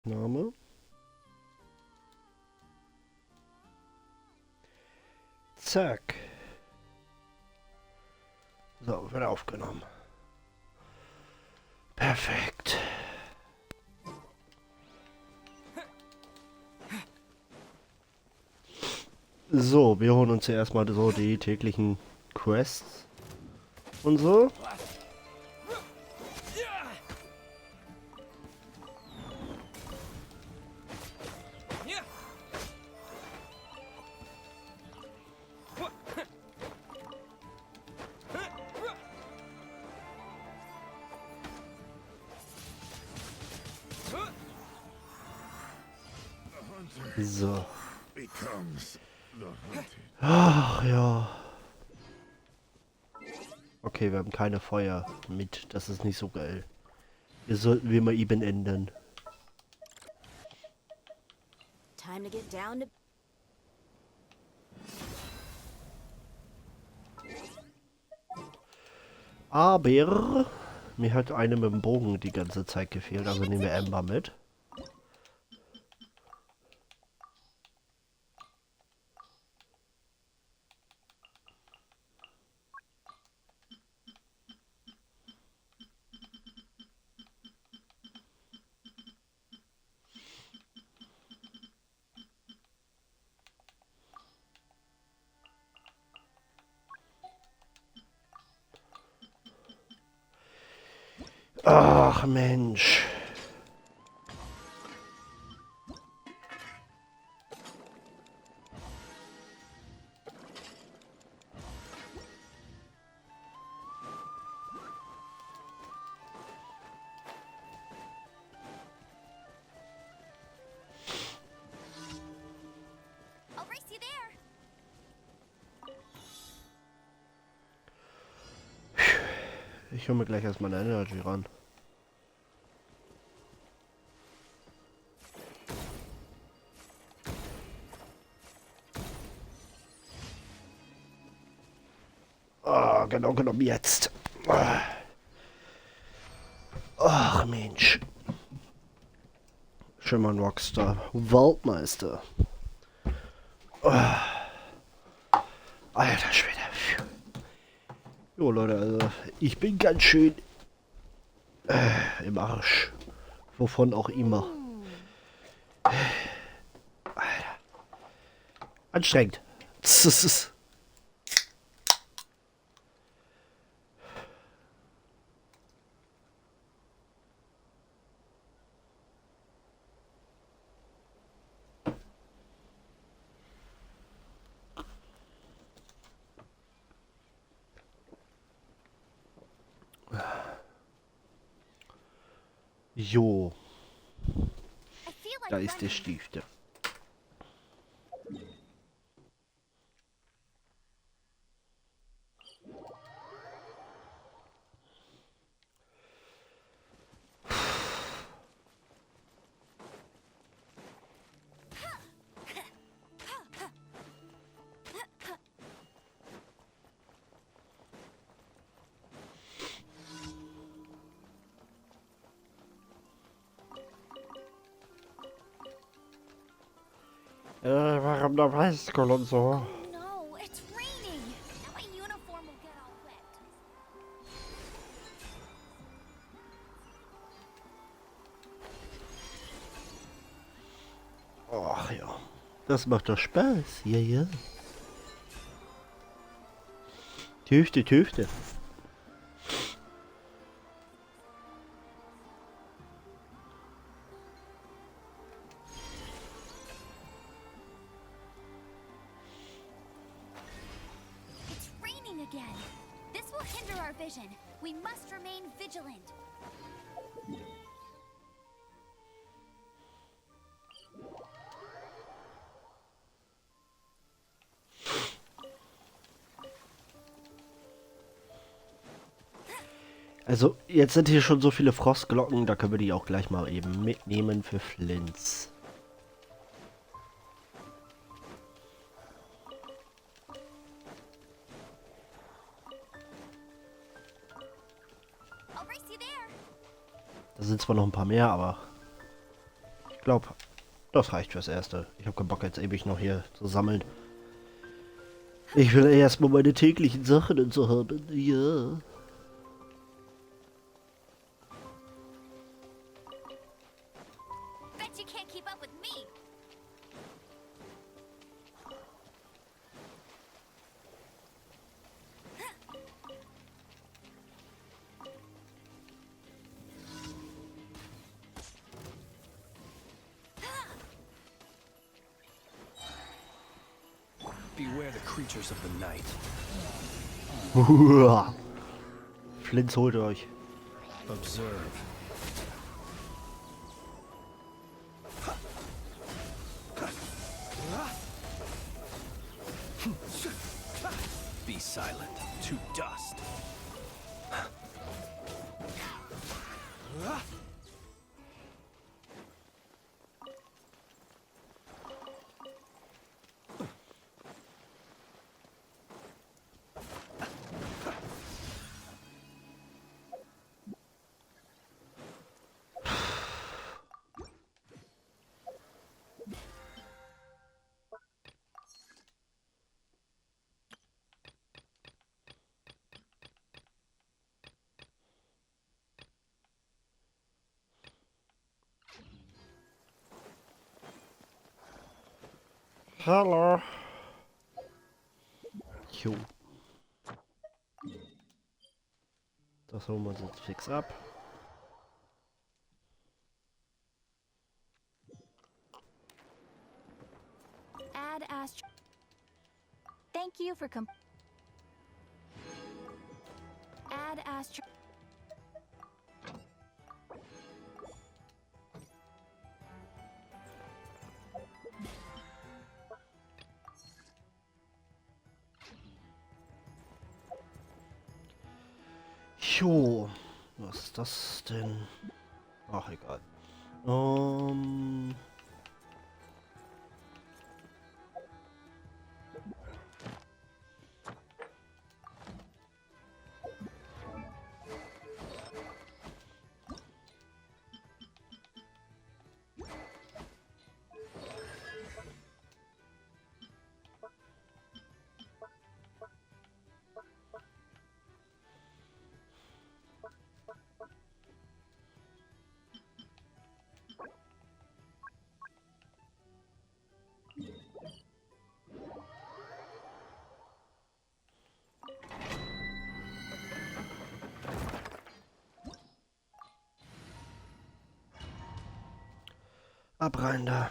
Name. Zack. So, wird aufgenommen. Perfekt. So, wir holen uns zuerst mal so die täglichen Quests und so. So. Ach ja. Okay, wir haben keine Feuer mit. Das ist nicht so geil. Wir sollten wir mal eben ändern. Time to get down to Aber mir hat eine mit dem Bogen die ganze Zeit gefehlt. Also nehmen wir Ember mit. Ach Mensch. I'll race you there. Ich hole mir gleich erstmal eine Energy ran. Ah, genau genommen jetzt. Ach Mensch. Schimmern Rockstar. Weltmeister. Alter Schwede. Jo Leute, also ich bin ganz schön im Arsch. Wovon auch immer. Alter. Anstrengend. Jo, I feel like da ist der running. Stifter. Warum der Weißkohl und so? Oh no, it's raining. Now my uniform will get all wet. Ach ja, das macht doch Spaß. Ja, ja. Tüfte, Tüfte. It's raining again. This will hinder our vision. We must remain vigilant. Also, jetzt sind hier schon so viele Frostglocken, da können wir die auch gleich mal eben mitnehmen für Flints. I'll race you there. Da sind zwar noch ein paar mehr, aber Ich glaube, das reicht fürs Erste. Ich habe keinen Bock jetzt ewig noch hier zu sammeln. Ich will erstmal meine täglichen Sachen und so haben. Ja. Bet you can't keep up with me. Beware the creatures of the night. Flint's holt euch. Observe. Be silent. To dust. Hallo. Jo. Das holen wir uns jetzt fix ab. Add astro. Thank you for Add astro. Jo. Was ist das denn? Ach, egal. Ab rein da.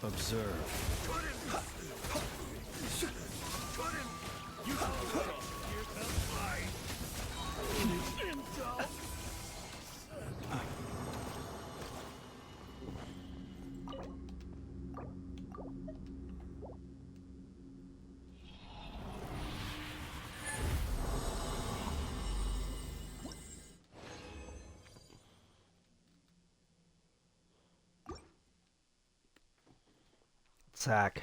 Observe. Zack.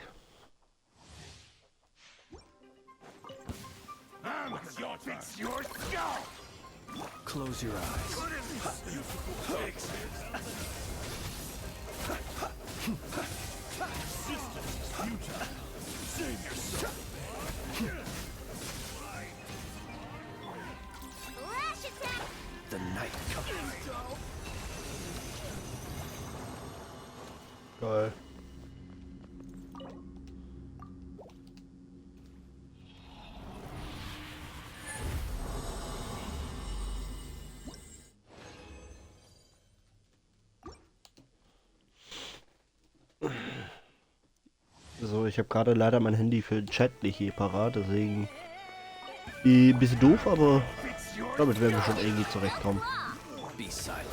Close your eyes. Lash attack. The night comes. Geil. So, ich habe gerade leider mein Handy für den Chat nicht hier parat, deswegen ein bisschen doof, aber damit werden wir schon irgendwie zurechtkommen. Be silent.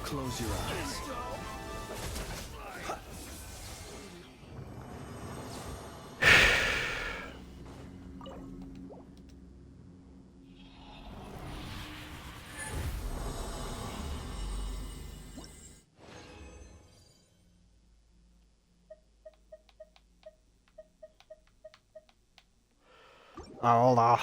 Close your eyes. Alter.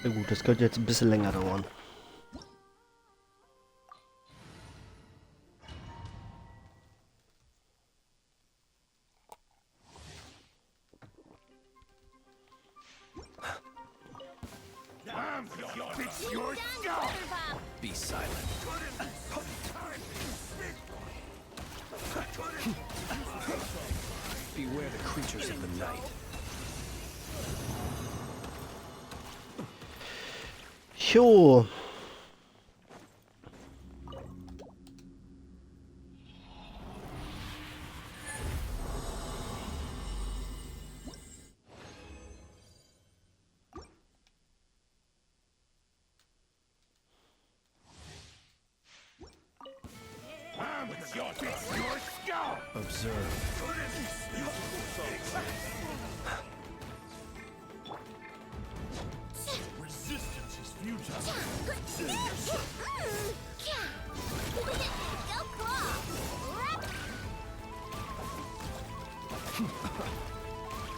Na gut, das könnte jetzt ein bisschen länger dauern. Be silent. Beware the creatures of the night. Jo. Observe. Resistance is futile. Go claw!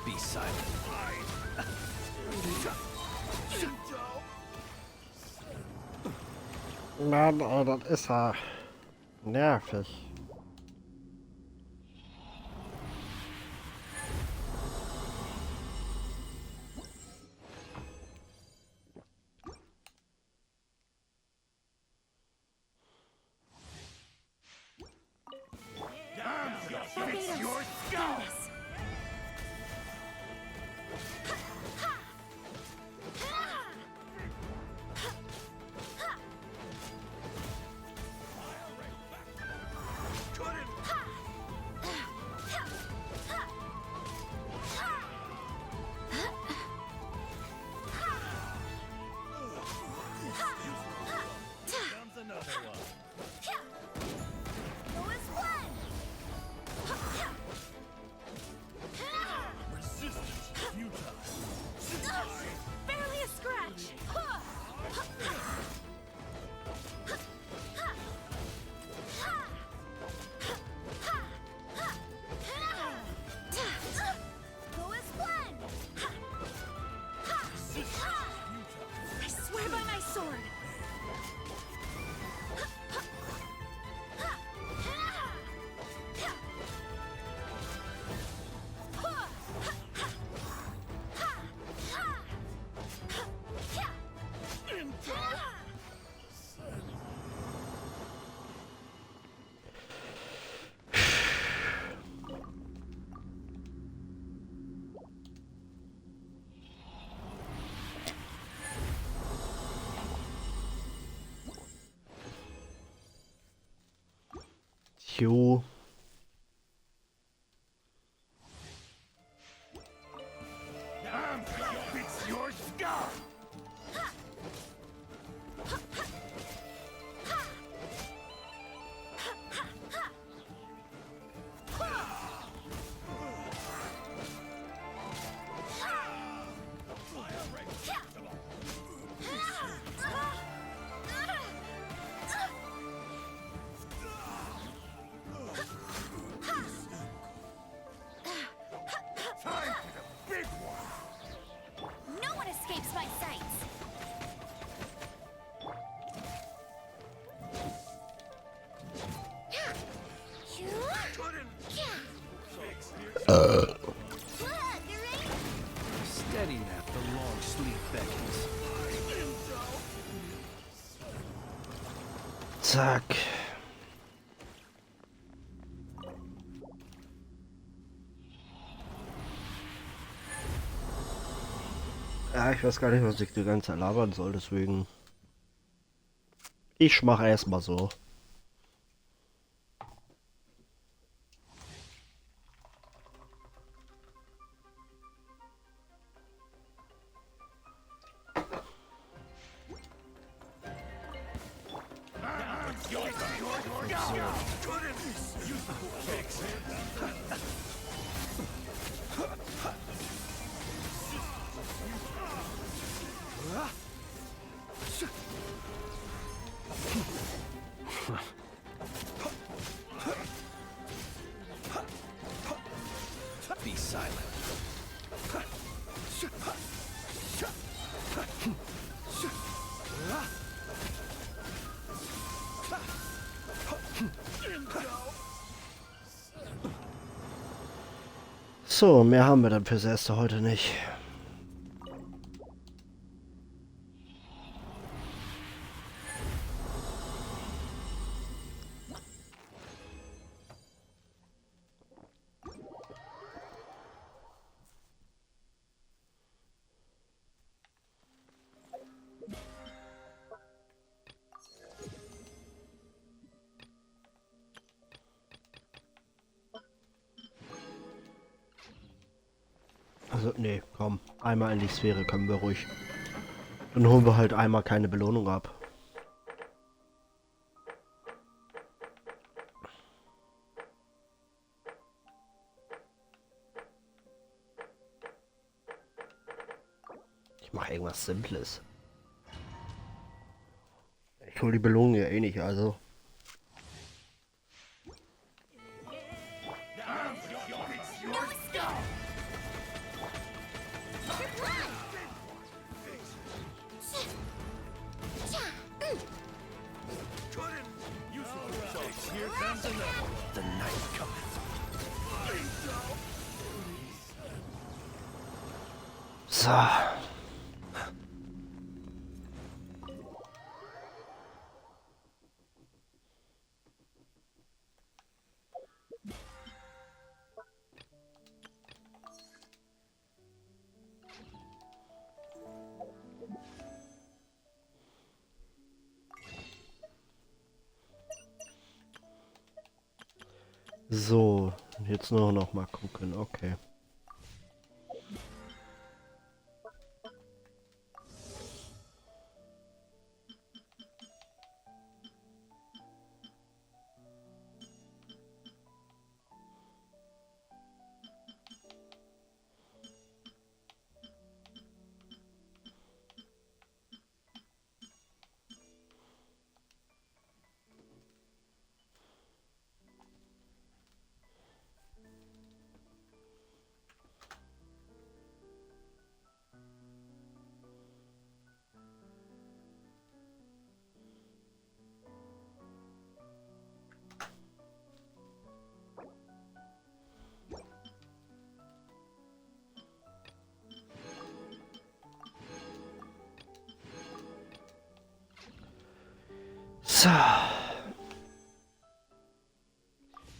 Be silent. Mann, ey, das ist ja nervig. Barely a scratch! Go as planned! I swear by my sword! Jo. It's your scar. Time for the big one. No one escapes my sights! Steady now. The long sleep beckons. Zack. Ja, ich weiß gar nicht, was ich die ganze Zeit labern soll, deswegen. Ich mache erstmal so. Your Be silent. So, mehr haben wir dann fürs Erste heute nicht. Also, nee, komm. Einmal in die Sphäre können wir ruhig. Dann holen wir halt einmal keine Belohnung ab. Ich mache irgendwas Simples. Ich hole die Belohnung ja eh nicht, also. The night cometh. So. So, jetzt nur noch mal gucken, okay. So.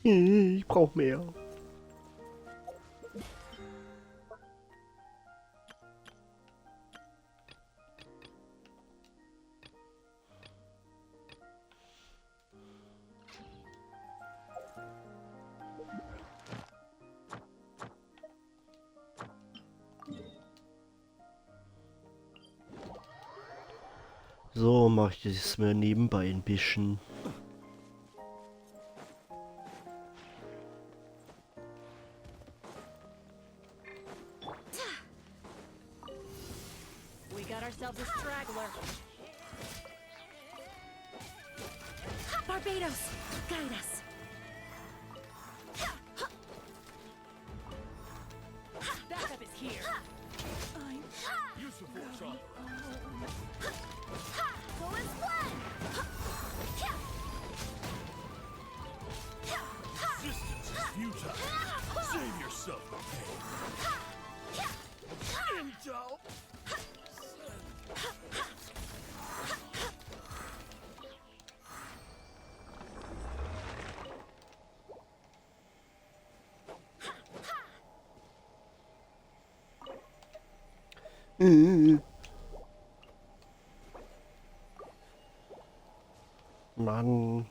Ich brauche mehr. So mache ich es mir nebenbei ein bisschen. We got ourselves a straggler. Barbados, guide us. Backup is here. Go and split! Resistance is futile. Save yourself the pain. Intel. Mann.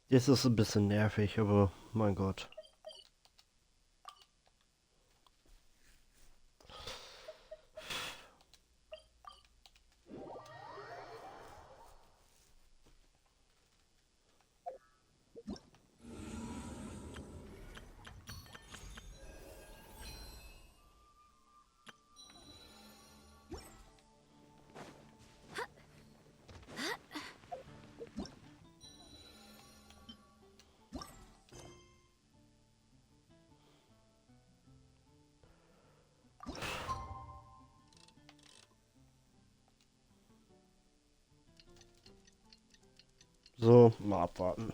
Jetzt ist es ein bisschen nervig, aber mein Gott. So, mal abwarten.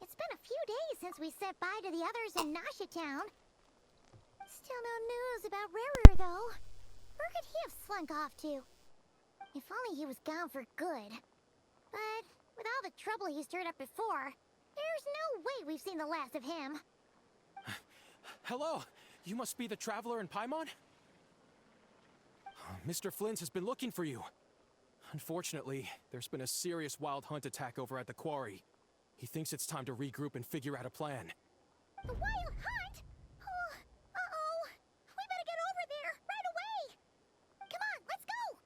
It's been a few days since we said bye to the others in Nasha Town. Still no news about Wäre, though. Where could he have slunk off to? If only he was gone for good. But with all the trouble he stirred up before, there's no way we've seen the last of him. Hello, you must be the traveler in Paimon? Mr. Flynn has been looking for you. Unfortunately, there's been a serious wild hunt attack over at the quarry. He thinks it's time to regroup and figure out a plan. The wild hunt? Oh, uh-oh. We better get over there right away. Come on, let's go.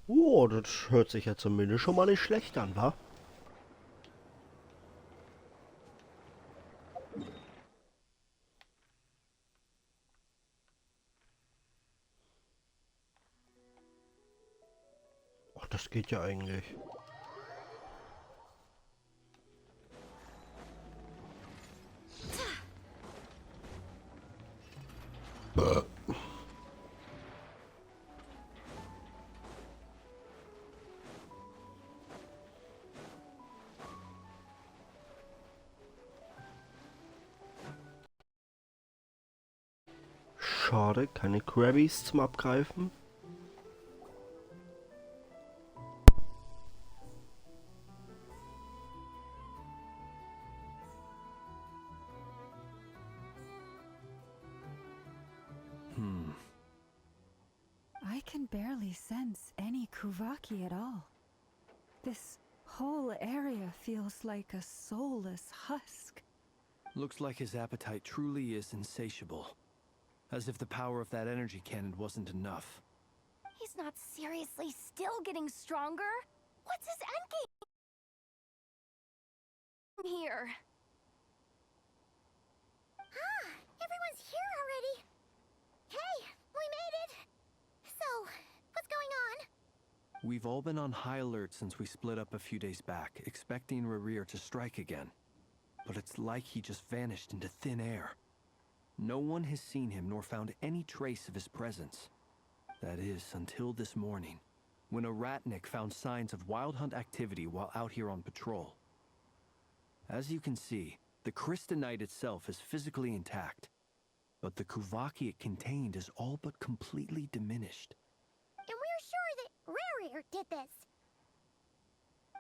Oh, das hört sich ja zumindest schon mal nicht schlecht an, wa? Ach, das geht ja eigentlich. Schade, keine Krabbies zum Abgreifen. I can barely sense any Kuvaki at all. This whole area feels like a soulless husk. Looks like his appetite truly is insatiable. As if the power of that energy cannon wasn't enough. He's not seriously still getting stronger? What's his endgame here? Ah, everyone's here already. Hey, we made it. So, what's going on? We've all been on high alert since we split up a few days back, expecting Wäre to strike again. But it's like he just vanished into thin air. No one has seen him nor found any trace of his presence. That is, until this morning, when a ratnik found signs of wild hunt activity while out here on patrol. As you can see, the crystalline itself is physically intact, but the Kuvaki it contained is all but completely diminished. And we're sure that Wäre did this.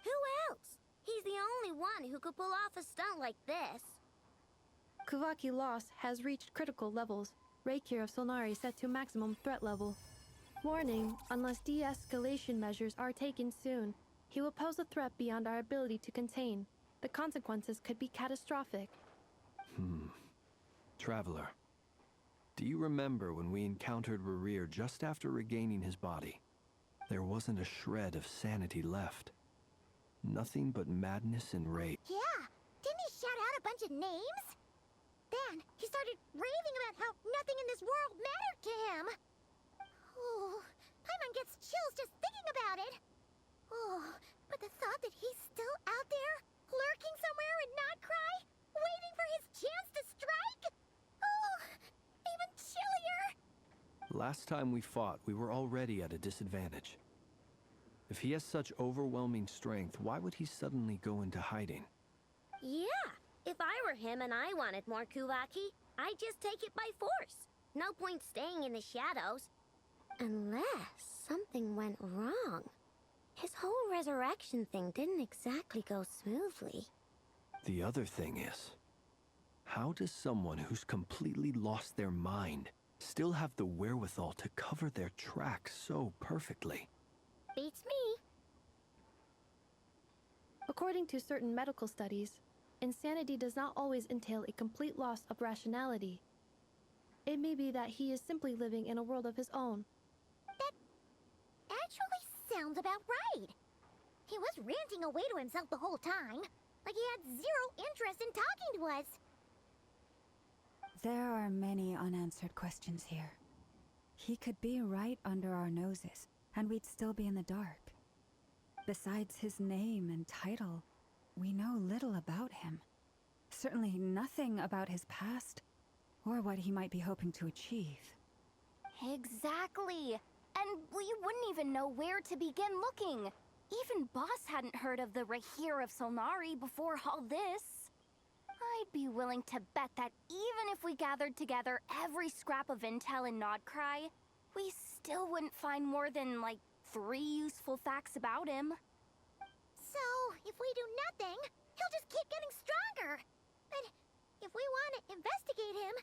Who else? He's the only one who could pull off a stunt like this. Kuvaki loss has reached critical levels. Reiki of Solnari set to maximum threat level. Warning, unless de-escalation measures are taken soon, he will pose a threat beyond our ability to contain. The consequences could be catastrophic. Traveler, do you remember when we encountered Wäre just after regaining his body? There wasn't a shred of sanity left. Nothing but madness and rage. Yeah, didn't he shout out a bunch of names? Then he started raving about how nothing in this world mattered to him. Oh, Paimon gets chills just thinking about it. Oh, but the thought that he's still out there, lurking somewhere in Not Cry, waiting for his chance to strike? Oh, even chillier. Last time we fought, we were already at a disadvantage. If he has such overwhelming strength, why would he suddenly go into hiding? Yeah, if I were him and I wanted more Kuvaki, I'd just take it by force. No point staying in the shadows. Unless something went wrong. His whole resurrection thing didn't exactly go smoothly. The other thing is, how does someone who's completely lost their mind still have the wherewithal to cover their tracks so perfectly? Beats me. According to certain medical studies, insanity does not always entail a complete loss of rationality. It may be that he is simply living in a world of his own. Actually sounds about right. He was ranting away to himself the whole time, like he had zero interest in talking to us. There are many unanswered questions here. He could be right under our noses, and we'd still be in the dark. Besides his name and title, we know little about him. Certainly nothing about his past, or what he might be hoping to achieve. Exactly. And we wouldn't even know where to begin looking. Even Boss hadn't heard of the Wäre of Solnari before all this. I'd be willing to bet that even if we gathered together every scrap of intel in Nodcry, we still wouldn't find more than, like, 3 useful facts about him. So, if we do nothing, he'll just keep getting stronger. And if we want to investigate him,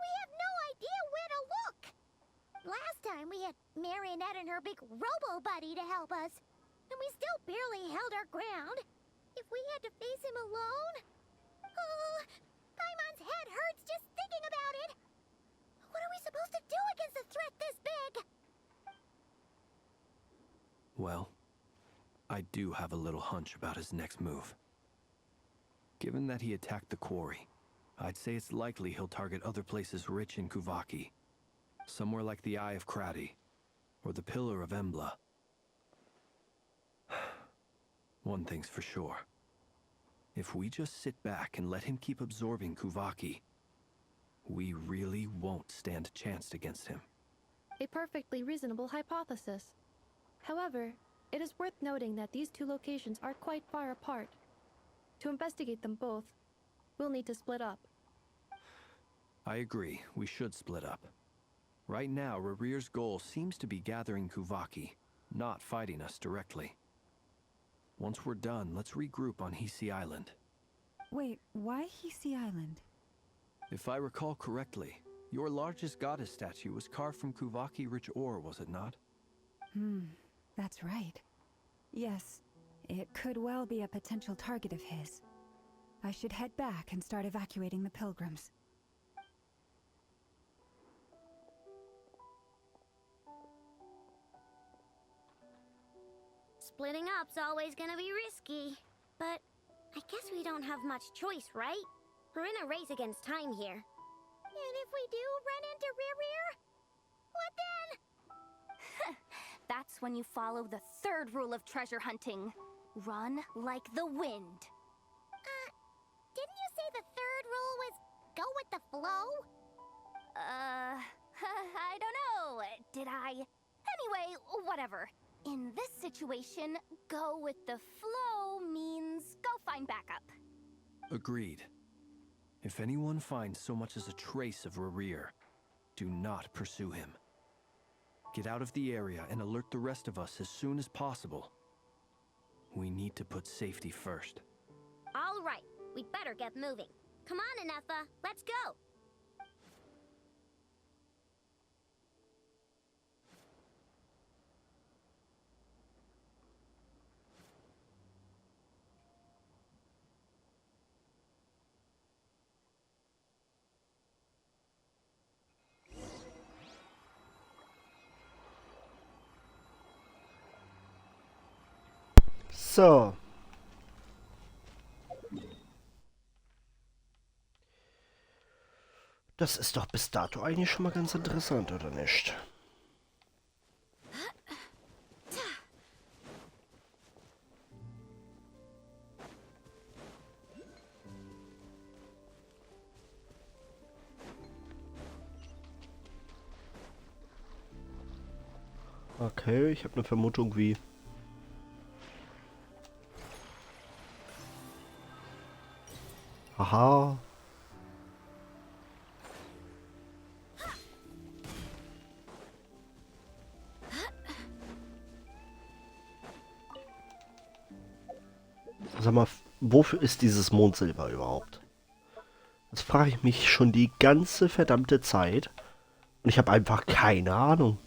we have no idea where to look. Last time we had Marionette and her big robo-buddy to help us, and we still barely held our ground. If we had to face him alone... Oh, Paimon's head hurts just thinking about it. What are we supposed to do against a threat this big? Well, I do have a little hunch about his next move. Given that he attacked the quarry, I'd say it's likely he'll target other places rich in Kuvaki. Somewhere like the Eye of Krati, or the Pillar of Embla. One thing's for sure. If we just sit back and let him keep absorbing Kuvaki, we really won't stand a chance against him. A perfectly reasonable hypothesis. However, it is worth noting that these two locations are quite far apart. To investigate them both, we'll need to split up. I agree, we should split up. Right now, Rarir's goal seems to be gathering Kuvaki, not fighting us directly. Once we're done, let's regroup on Hisi Island. Wait, why Hisi Island? If I recall correctly, your largest goddess statue was carved from Kuvaki-rich ore, was it not? That's right. Yes, it could well be a potential target of his. I should head back and start evacuating the pilgrims. Splitting up's always gonna be risky. But I guess we don't have much choice, right? We're in a race against time here. And if we do run into Wäre, what then? That's when you follow the 3rd rule of treasure hunting. Run like the wind. Didn't you say the 3rd rule was go with the flow? I don't know. Did I? Anyway, whatever. In this situation, go with the flow means go find backup. Agreed. If anyone finds so much as a trace of Wäre, do not pursue him. Get out of the area and alert the rest of us as soon as possible. We need to put safety first. All right, we'd better get moving. Come on, Anefa, let's go. So. Das ist doch bis dato eigentlich schon mal ganz interessant, oder nicht? Okay, ich habe eine Vermutung wie... Aha. Sag mal, wofür ist dieses Mondsilber überhaupt? Das frage ich mich schon die ganze verdammte Zeit. Und ich habe einfach keine Ahnung.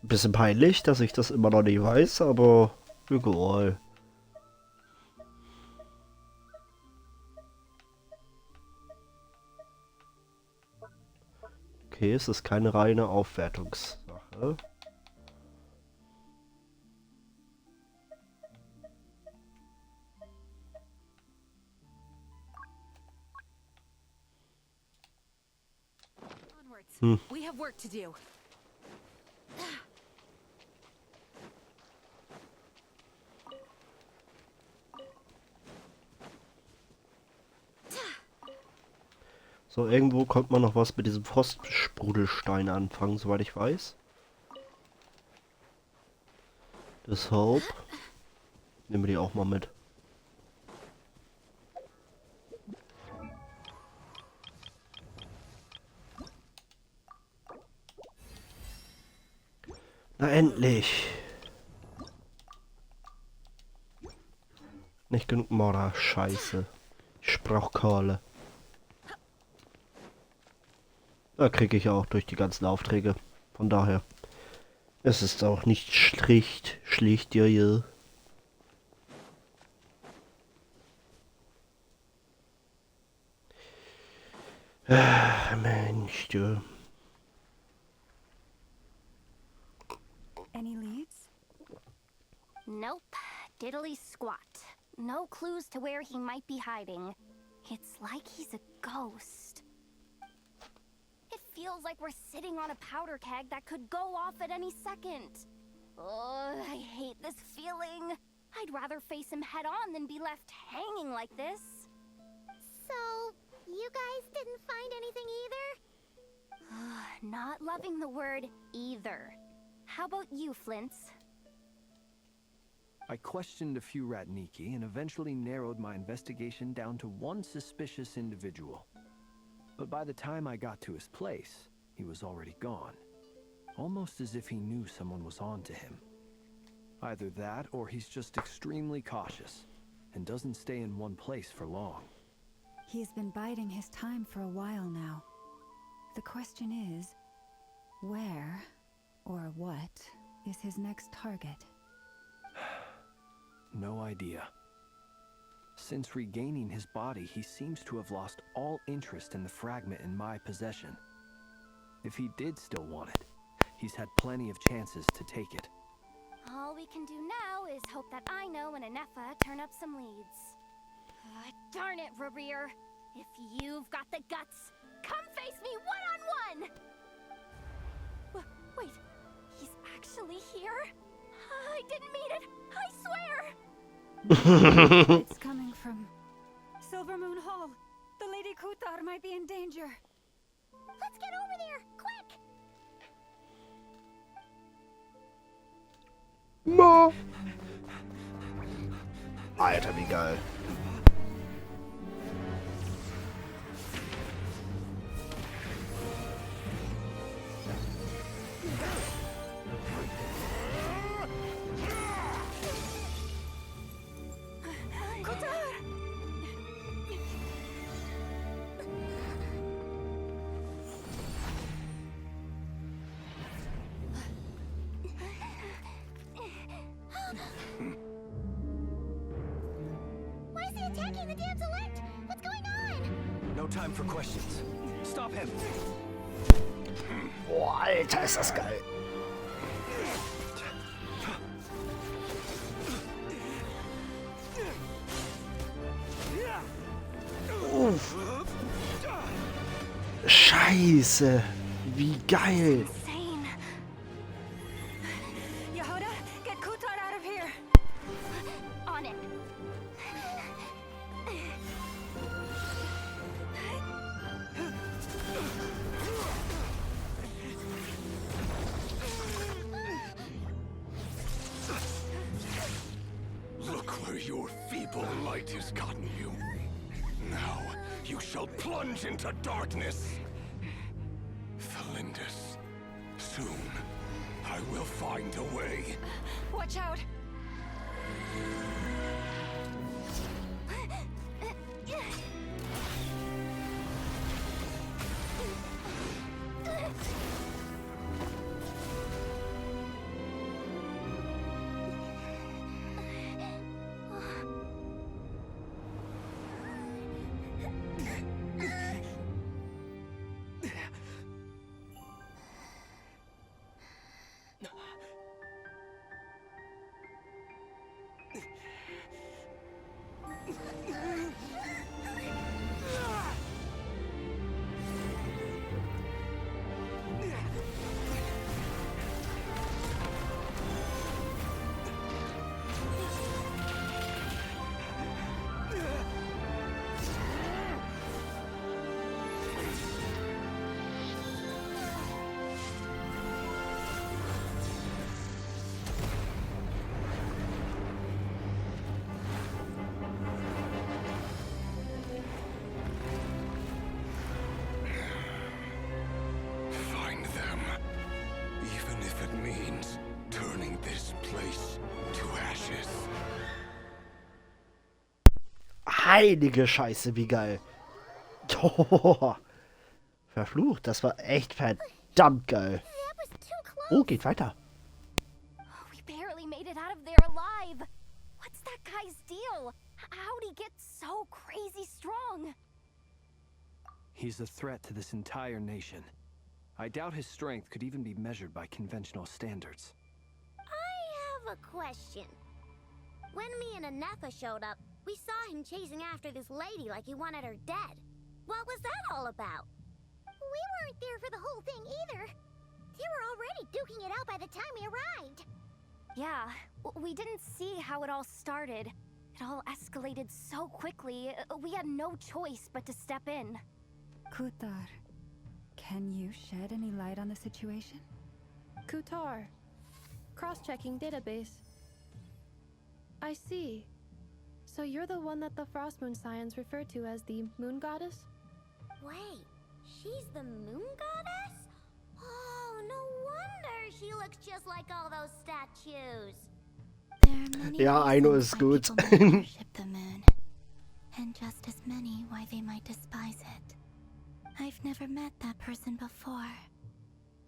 Bisschen peinlich, dass ich das immer noch nicht weiß, aber egal. Okay, es ist keine reine Aufwertungssache. Onwards. Hmm. We have work to do. So, irgendwo konnte man noch was mit diesem Frostsprudelstein anfangen, soweit ich weiß. Deshalb nehmen wir die auch mal mit. Na endlich! Nicht genug Modder, scheiße. Ich brauch Kohle. Da kriege ich auch durch die ganzen Aufträge. Von daher. Es ist auch nicht schlicht, ja. Mensch, du. Any leads? Nope. Diddly squat. No clues to where he might be hiding. It's like he's a ghost. It feels like we're sitting on a powder keg that could go off at any second. Oh, I hate this feeling. I'd rather face him head on than be left hanging like this. So, you guys didn't find anything either? Not loving the word either. How about you, Flint's? I questioned a few Ratniki and eventually narrowed my investigation down to one suspicious individual. But by the time I got to his place, he was already gone. Almost as if he knew someone was on to him. Either that, or he's just extremely cautious, and doesn't stay in one place for long. He's been biding his time for a while now. The question is, where or what is his next target? No idea. Since regaining his body, he seems to have lost all interest in the fragment in my possession. If he did still want it, he's had plenty of chances to take it. All we can do now is hope that Ino and Anefa turn up some leads. Darn it, Rarir. If you've got the guts, come face me one-on-one! Wait, he's actually here? I didn't mean it, I swear! It's coming from Silver Moon Hall. The Lady Kutar might be in danger. Let's get over there, quick! Ma. Alter, wie geil. Why is he attacking the damsel elect? What's going on? No time for questions. Stop him! Boah, Alter, ist das geil. Uff. Scheiße, wie geil. Insane. Yehoda, get Kutar out of here! On it. Look where your feeble light has gotten you. Now you shall plunge into darkness. Felindus, soon I will find a way. Watch out! Find them. Even if it means turning this place to ashes. Heilige Scheiße, wie geil. Verflucht, das war echt verdammt geil. That was too close. Oh, geht weiter. We barely made it out of there alive. What's that guy's deal? How'd he get so crazy strong? He's a threat to this entire nation. I doubt his strength could even be measured by conventional standards. I have a question. When me and Anetha showed up, we saw him chasing after this lady like he wanted her dead. What was that all about? We weren't there for the whole thing either. They were already duking it out by the time we arrived. Yeah, we didn't see how it all started. It all escalated so quickly, we had no choice but to step in. Kutar, can you shed any light on the situation? Kutar. Cross-checking database. I see. So you're the one that the Frost Moon Scions refer to as the Moon Goddess? Wait, she's the moon goddess? Oh, no wonder she looks just like all those statues. There are many Ja, Aino reasons ist why gut. people might worship the moon, and just as many why they might despise it. I've never met that person before,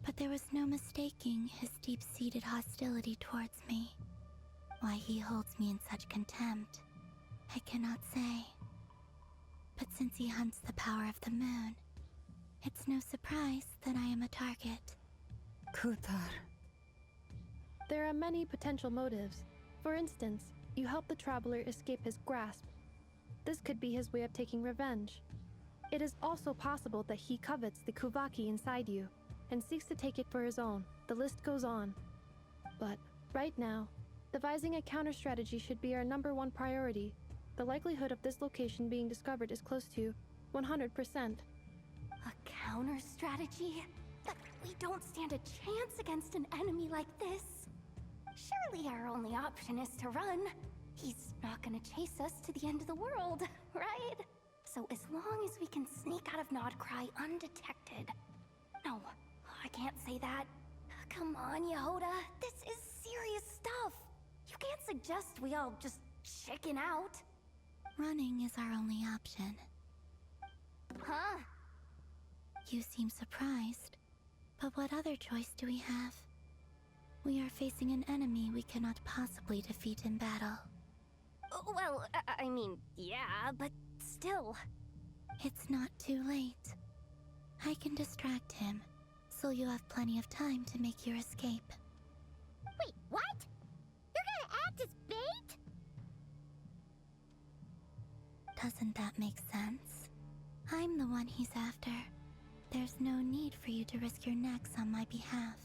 but there was no mistaking his deep-seated hostility towards me. Why he holds me in such contempt, I cannot say. But since he hunts the power of the moon, it's no surprise that I am a target. Kutar. There are many potential motives. For instance, you help the traveler escape his grasp. This could be his way of taking revenge. It is also possible that he covets the Kuvaki inside you and seeks to take it for his own. The list goes on. But right now, devising a counter-strategy should be our #1 priority. The likelihood of this location being discovered is close to 100%. A counter-strategy? But we don't stand a chance against an enemy like this. Surely our only option is to run. He's not gonna chase us to the end of the world, right? So as long as we can sneak out of Nodcry undetected. No, I can't say that. Come on, Yehoda. This is serious stuff. You can't suggest we all just chicken out. Running is our only option. Huh? You seem surprised. But what other choice do we have? We are facing an enemy we cannot possibly defeat in battle. Well, I mean, yeah, but still. It's not too late. I can distract him, so you have plenty of time to make your escape. Wait, what? You're gonna act as bait? Doesn't that make sense? I'm the one he's after. There's no need for you to risk your necks on my behalf.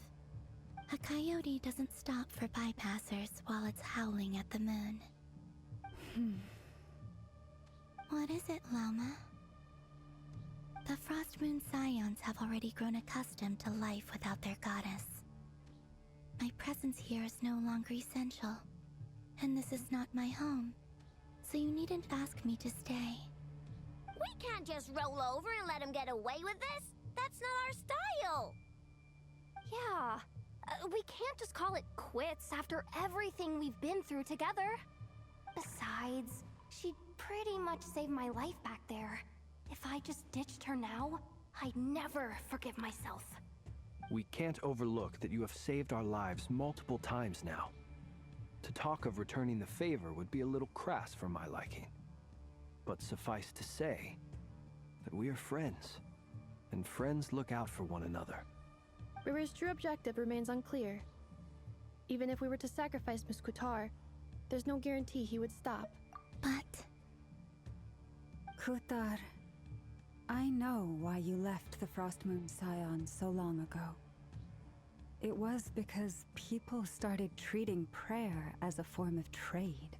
A coyote doesn't stop for bypassers while it's howling at the moon. What is it, Loma? The Frost Moon Scions have already grown accustomed to life without their goddess. My presence here is no longer essential, and this is not my home, so you needn't ask me to stay. We can't just roll over and let him get away with this. That's not our style. Yeah, we can't just call it quits after everything we've been through together. Besides, she'd pretty much saved my life back there. If I just ditched her now, I'd never forgive myself. We can't overlook that you have saved our lives multiple times now. To talk of returning the favor would be a little crass for my liking. But suffice to say that we are friends, and friends look out for one another. River's true objective remains unclear. Even if we were to sacrifice Miss Kutar, there's no guarantee he would stop. But Kutar, I know why you left the Frost Moon Scion so long ago. It was because people started treating prayer as a form of trade.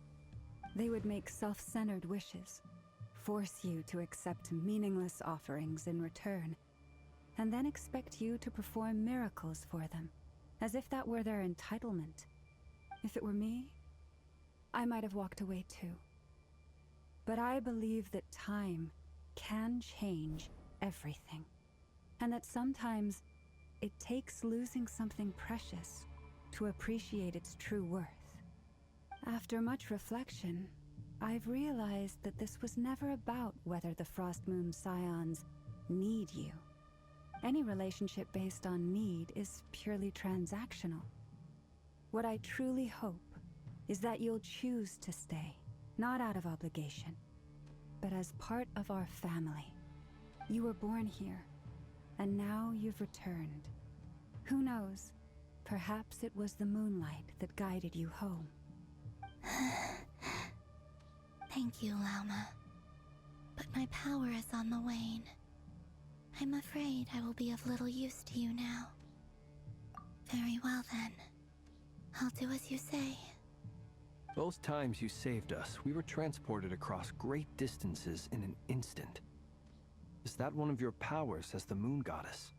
They would make self-centered wishes, force you to accept meaningless offerings in return, and then expect you to perform miracles for them, as if that were their entitlement. If it were me, I might have walked away too. But I believe that time can change everything, and that sometimes it takes losing something precious to appreciate its true worth. After much reflection, I've realized that this was never about whether the Frost Moon Scions need you. Any relationship based on need is purely transactional. What I truly hope is that you'll choose to stay, not out of obligation, but as part of our family. You were born here, and now you've returned. Who knows? Perhaps it was the moonlight that guided you home. Thank you, Lauma. But my power is on the wane. I'm afraid I will be of little use to you now. Very well then. I'll do as you say. Both times you saved us, we were transported across great distances in an instant. Is that one of your powers as the moon goddess?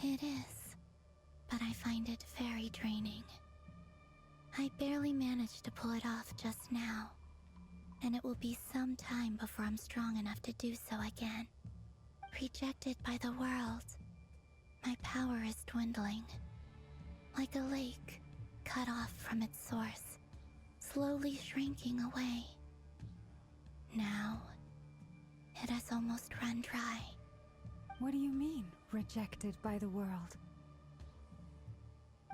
It is, but I find it very draining. I barely managed to pull it off just now, and it will be some time before I'm strong enough to do so again. Rejected by the world, my power is dwindling. Like a lake cut off from its source, slowly shrinking away. Now, it has almost run dry. What do you mean, rejected by the world?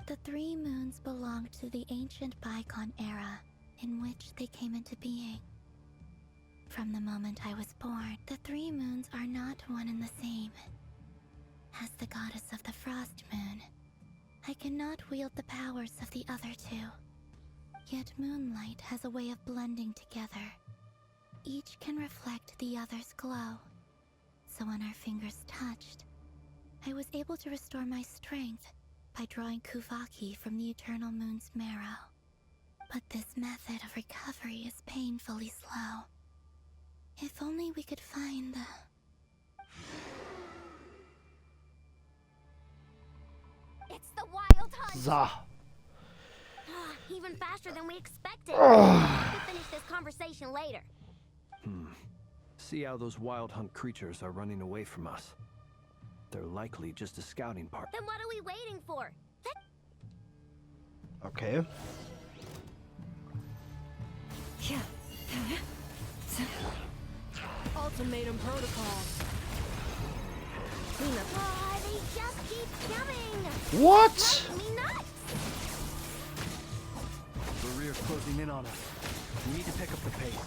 The three moons belonged to the ancient bygone era in which they came into being. From the moment I was born, the three moons are not one and the same. As the goddess of the Frost Moon, I cannot wield the powers of the other two. Yet moonlight has a way of blending together. Each can reflect the other's glow. So when our fingers touched, I was able to restore my strength by drawing Kuvaki from the eternal moon's marrow. But this method of recovery is painfully slow. If only we could find the... It's the Wild Hunt! So. Even faster than we expected. We'll finish this conversation later. See how those wild hunt creatures are running away from us. They're likely just a scouting party. Then what are we waiting for? Okay. Ultimatum protocol. Oh, they just keep coming! What? Drive me nuts! Wäre's closing in on us. We need to pick up the pace.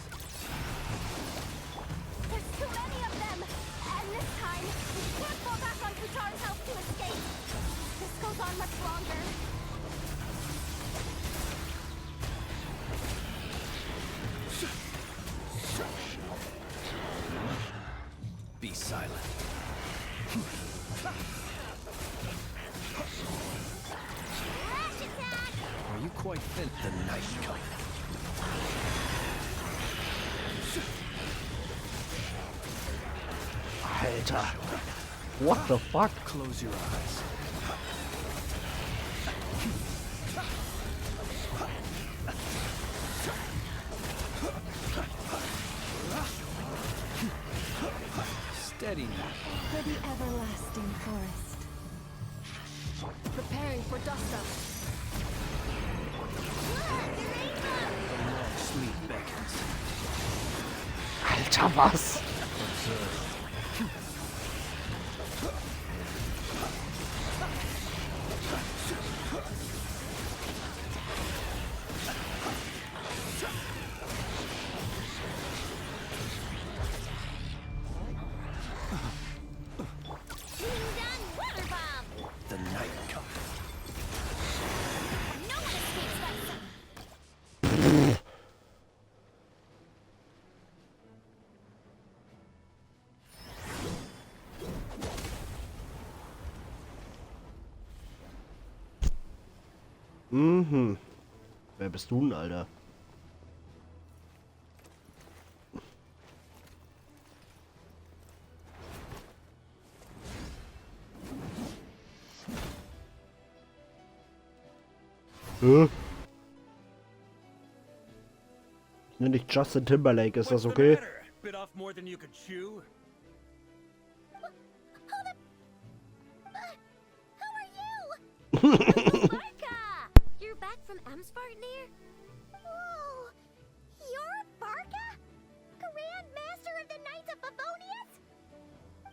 There's too many of them! And this time, we can't fall back on Kutar's help to escape! This goes on much longer. Be silent. Rash attack! Are you quite thin? The night coming. Alter. What the fuck? Close your eyes. Steady now. For the everlasting forest. Preparing for dust up. The long sleep beckons. Alter, was? Being done, weather bomb! The night coming. No one escapes that. Mhm. Wer bist du denn, Alter? Hä? Nenn dich Justin Timberlake, ist das okay? Bit off more than you could chew? Who are you? Varka! You're back from Amsvartnir? Whoa! You're Varka? Grand Master of the Knights of Favonius?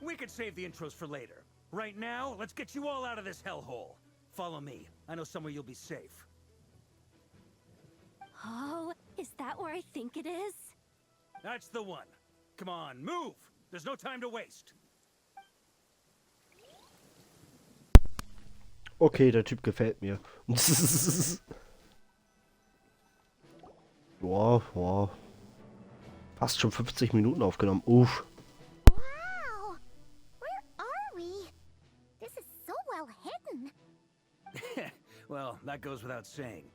We could save the intros for later. Right now, let's get you all out of this hellhole. Follow me. I know somewhere you'll be safe. Oh, is that where I think it is? That's the one. Come on, move! There's no time to waste. Okay, der Typ gefällt mir. Boah, boah. Fast schon 50 Minuten aufgenommen. Uff. Wow! Where are we? This is so well hidden. Well, that goes without saying.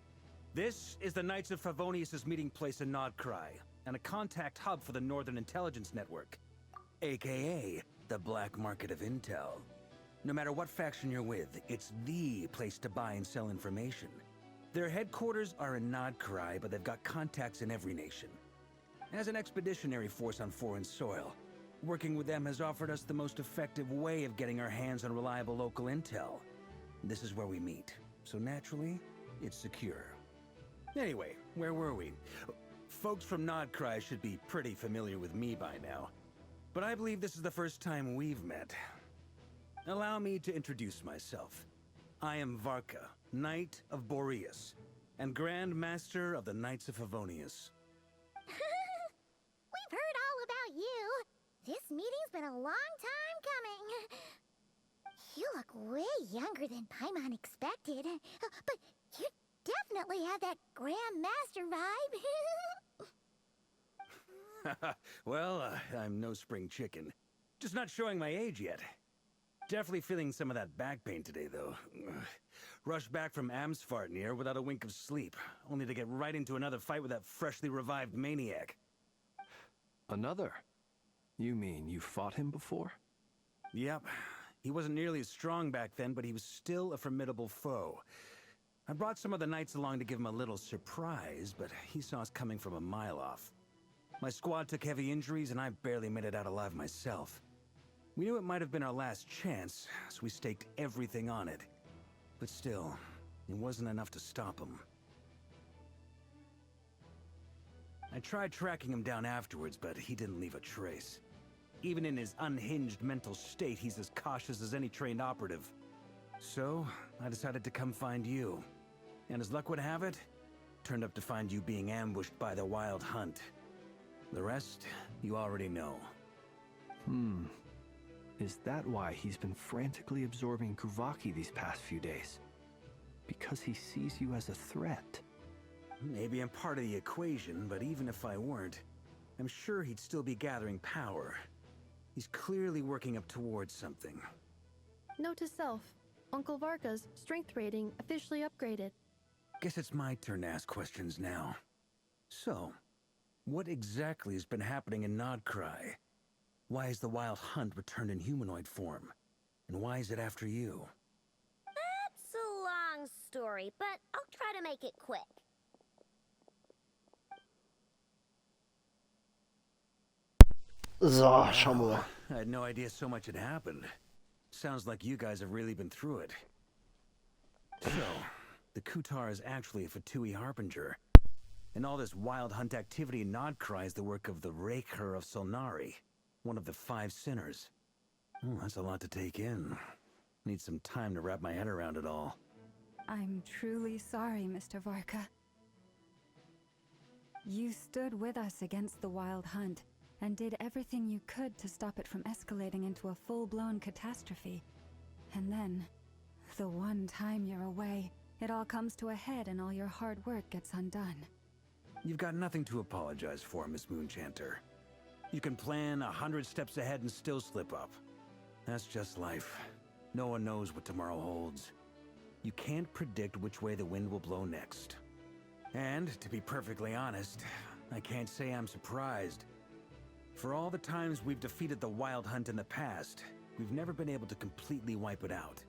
This is the Knights of Favonius' meeting place in Nodcry, and a contact hub for the Northern Intelligence Network, aka the Black Market of Intel. No matter what faction you're with, it's the place to buy and sell information. Their headquarters are in Nodcry, but they've got contacts in every nation. As an expeditionary force on foreign soil, working with them has offered us the most effective way of getting our hands on reliable local intel. This is where we meet, so naturally, it's secure. Anyway, where were we? Folks from Nodcry should be pretty familiar with me by now, but I believe this is the first time we've met. Allow me to introduce myself. I am Varka, Knight of Boreas, and Grand Master of the Knights of Favonius. We've heard all about you. This meeting's been a long time coming. You look way younger than Paimon expected, but you definitely have that Grand Master vibe. Well, I'm no spring chicken. Just not showing my age yet. Definitely feeling some of that back pain today, though. Rushed back from Amsvartnir without a wink of sleep, only to get right into another fight with that freshly revived maniac. Another? You mean you fought him before? Yep. He wasn't nearly as strong back then, but he was still a formidable foe. I brought some of the knights along to give him a little surprise, but he saw us coming from a mile off. My squad took heavy injuries, and I barely made it out alive myself. We knew it might have been our last chance, so we staked everything on it. But still, it wasn't enough to stop him. I tried tracking him down afterwards, but he didn't leave a trace. Even in his unhinged mental state, he's as cautious as any trained operative. So, I decided to come find you. And as luck would have it, turned up to find you being ambushed by the Wild Hunt. The rest, you already know. Is that why he's been frantically absorbing Kuvaki these past few days? Because he sees you as a threat? Maybe I'm part of the equation, but even if I weren't, I'm sure he'd still be gathering power. He's clearly working up towards something. Note to self, Uncle Varka's strength rating officially upgraded. Guess it's my turn to ask questions now. So, what exactly has been happening in Nodcry? Why is the Wild Hunt returned in humanoid form? And why is it after you? That's a long story, but I'll try to make it quick. So, schauen wir mal. I had no idea so much had happened. Sounds like you guys have really been through it. So, the Kutar is actually a Fatui Harbinger. And all this Wild Hunt activity in Nodcry is the work of the Wäre of Solnari, one of the 5 sinners. Oh, that's a lot to take in. Need some time to wrap my head around it all. I'm truly sorry, Mr. Varka. You stood with us against the Wild Hunt and did everything you could to stop it from escalating into a full-blown catastrophe. And then, the one time you're away, it all comes to a head and all your hard work gets undone. You've got nothing to apologize for, Miss Moonchanter. You can plan 100 steps ahead and still slip up. That's just life. No one knows what tomorrow holds. you can't predict which way the wind will blow next. And, to be perfectly honest, I can't say I'm surprised. For all the times we've defeated the Wild Hunt in the past, we've never been able to completely wipe it out.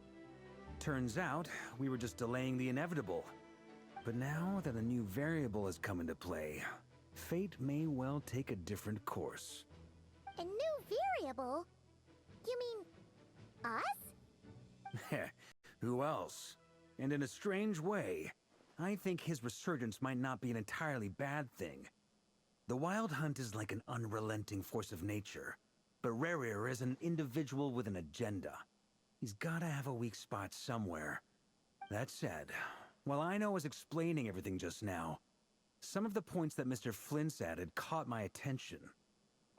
Turns out, we were just delaying the inevitable. But now that a new variable has come into play, fate may well take a different course. A new variable? You mean us? Who else? And in a strange way, I think his resurgence might not be an entirely bad thing. The Wild Hunt is like an unrelenting force of nature, but Wäre is an individual with an agenda. He's gotta have a weak spot somewhere. That said, while I was explaining everything just now, some of the points that Mr. Flint's added caught my attention.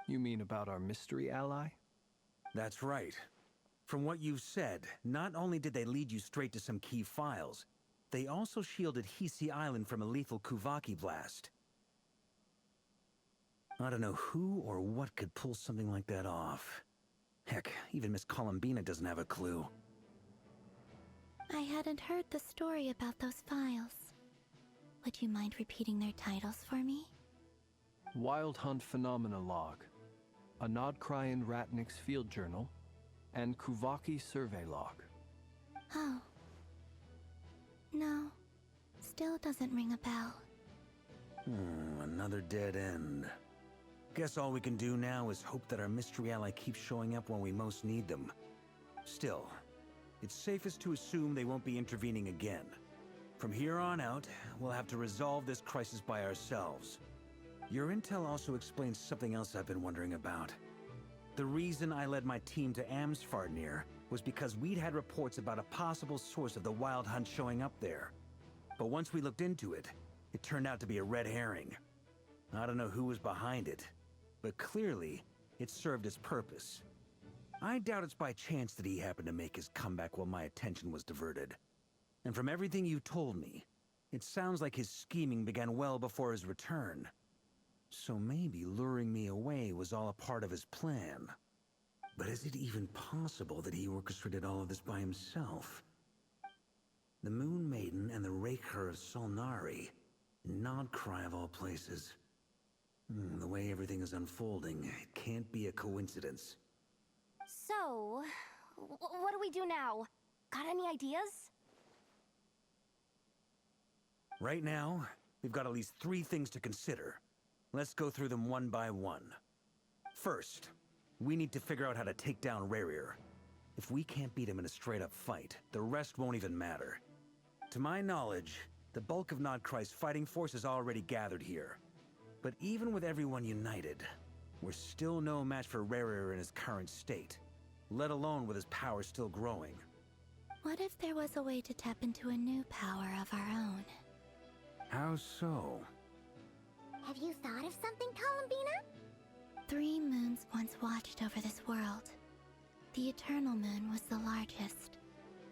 You mean about our mystery ally? That's right. From what you've said, not only did they lead you straight to some key files, they also shielded Hisi Island from a lethal Kuvaki blast. I don't know who or what could pull something like that off. Heck, even Miss Columbina doesn't have a clue. I hadn't heard the story about those files. Would you mind repeating their titles for me? Wild Hunt Phenomena Log, a Nodcrian Ratnik's Field Journal, and Kuvaki Survey Log. Oh. No. Still doesn't ring a bell. Another dead end. Guess all we can do now is hope that our mystery ally keeps showing up when we most need them. Still, it's safest to assume they won't be intervening again. From here on out, we'll have to resolve this crisis by ourselves. Your intel also explains something else I've been wondering about. The reason I led my team to Amsfarnir was because we'd had reports about a possible source of the Wild Hunt showing up there. But once we looked into it, it turned out to be a red herring. I don't know who was behind it, but clearly, it served its purpose. I doubt it's by chance that he happened to make his comeback while my attention was diverted. And from everything you told me, it sounds like his scheming began well before his return. So maybe luring me away was all a part of his plan. But is it even possible that he orchestrated all of this by himself? The Moon Maiden and the Raker of Solnari. Nodcry of all places. The way everything is unfolding, it can't be a coincidence. So, what do we do now? Got any ideas? Right now, we've got at least 3 things to consider. Let's go through them one by one. First, we need to figure out how to take down Wäre. If we can't beat him in a straight-up fight, the rest won't even matter. To my knowledge, the bulk of Nodcry's fighting force is already gathered here. But even with everyone united, we're still no match for Wäre in his current state, let alone with his power still growing. What if there was a way to tap into a new power of our own? How so? Have you thought of something, Columbina? 3 moons once watched over this world. The Eternal Moon was the largest.